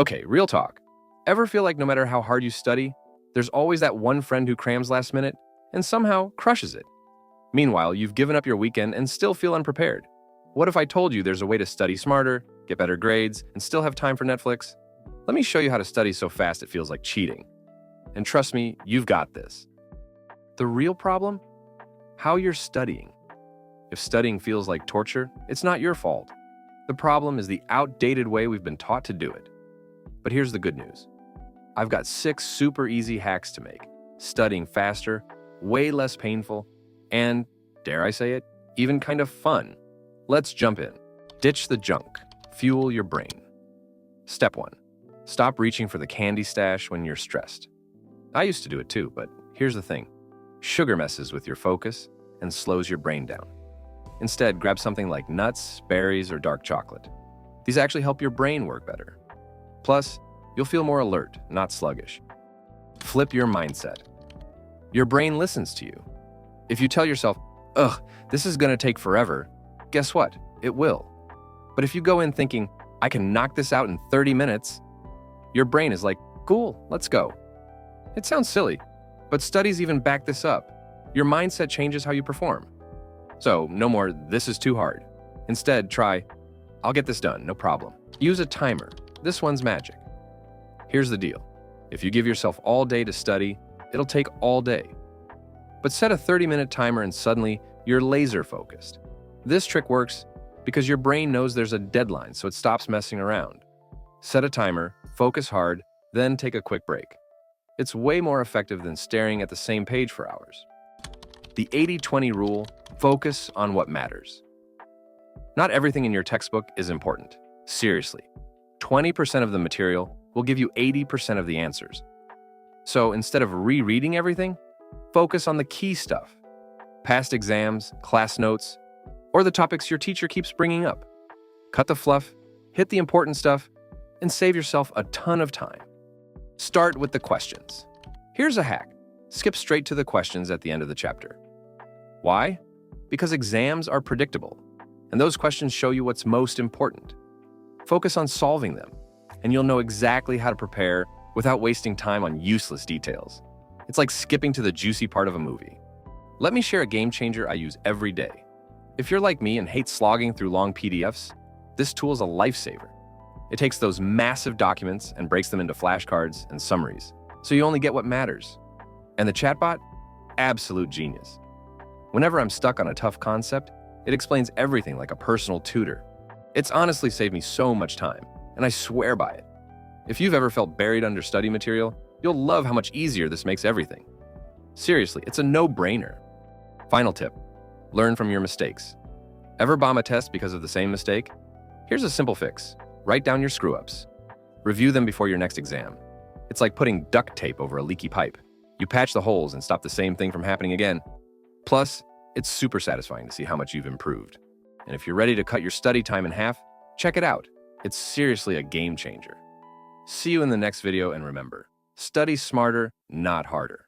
Okay, real talk. Ever feel like no matter how hard you study, there's always that one friend who crams last minute and somehow crushes it? Meanwhile, you've given up your weekend and still feel unprepared. What if I told you there's a way to study smarter, get better grades, and still have time for Netflix? Let me show you how to study so fast it feels like cheating. And trust me, you've got this. The real problem? How you're studying. If studying feels like torture, it's not your fault. The problem is the outdated way we've been taught to do it. But here's the good news. I've got 6 super easy hacks to make studying faster, way less painful, and, dare I say it, even kind of fun. Let's jump in. Ditch the junk. Fuel your brain. Step 1. Stop reaching for the candy stash when you're stressed. I used to do it too, but here's the thing. Sugar messes with your focus and slows your brain down. Instead, grab something like nuts, berries, or dark chocolate. These actually help your brain work better. Plus, you'll feel more alert, not sluggish. Flip your mindset. Your brain listens to you. If you tell yourself, ugh, this is gonna take forever, guess what? It will. But if you go in thinking, I can knock this out in 30 minutes, your brain is like, cool, let's go. It sounds silly, but studies even back this up. Your mindset changes how you perform. So, no more, this is too hard. Instead, try, I'll get this done, no problem. Use a timer. This one's magic. Here's the deal. If you give yourself all day to study, it'll take all day. But set a 30-minute timer and suddenly, you're laser focused. This trick works because your brain knows there's a deadline, so it stops messing around. Set a timer, focus hard, then take a quick break. It's way more effective than staring at the same page for hours. The 80-20 rule, focus on what matters. Not everything in your textbook is important. Seriously. 20% of the material will give you 80% of the answers. So instead of rereading everything, focus on the key stuff. Past exams, class notes, or the topics your teacher keeps bringing up. Cut the fluff, hit the important stuff, and save yourself a ton of time. Start with the questions. Here's a hack. Skip straight to the questions at the end of the chapter. Why? Because exams are predictable, and those questions show you what's most important. Focus on solving them, and you'll know exactly how to prepare without wasting time on useless details. It's like skipping to the juicy part of a movie. Let me share a game changer I use every day. If you're like me and hate slogging through long PDFs, this tool is a lifesaver. It takes those massive documents and breaks them into flashcards and summaries, so you only get what matters. And the chatbot? Absolute genius. Whenever I'm stuck on a tough concept, it explains everything like a personal tutor. It's honestly saved me so much time, and I swear by it. If you've ever felt buried under study material, you'll love how much easier this makes everything. Seriously, it's a no-brainer. Final tip, learn from your mistakes. Ever bomb a test because of the same mistake? Here's a simple fix. Write down your screw-ups. Review them before your next exam. It's like putting duct tape over a leaky pipe. You patch the holes and stop the same thing from happening again. Plus, it's super satisfying to see how much you've improved. And if you're ready to cut your study time in half, check it out. It's seriously a game changer. See you in the next video, and remember, study smarter, not harder.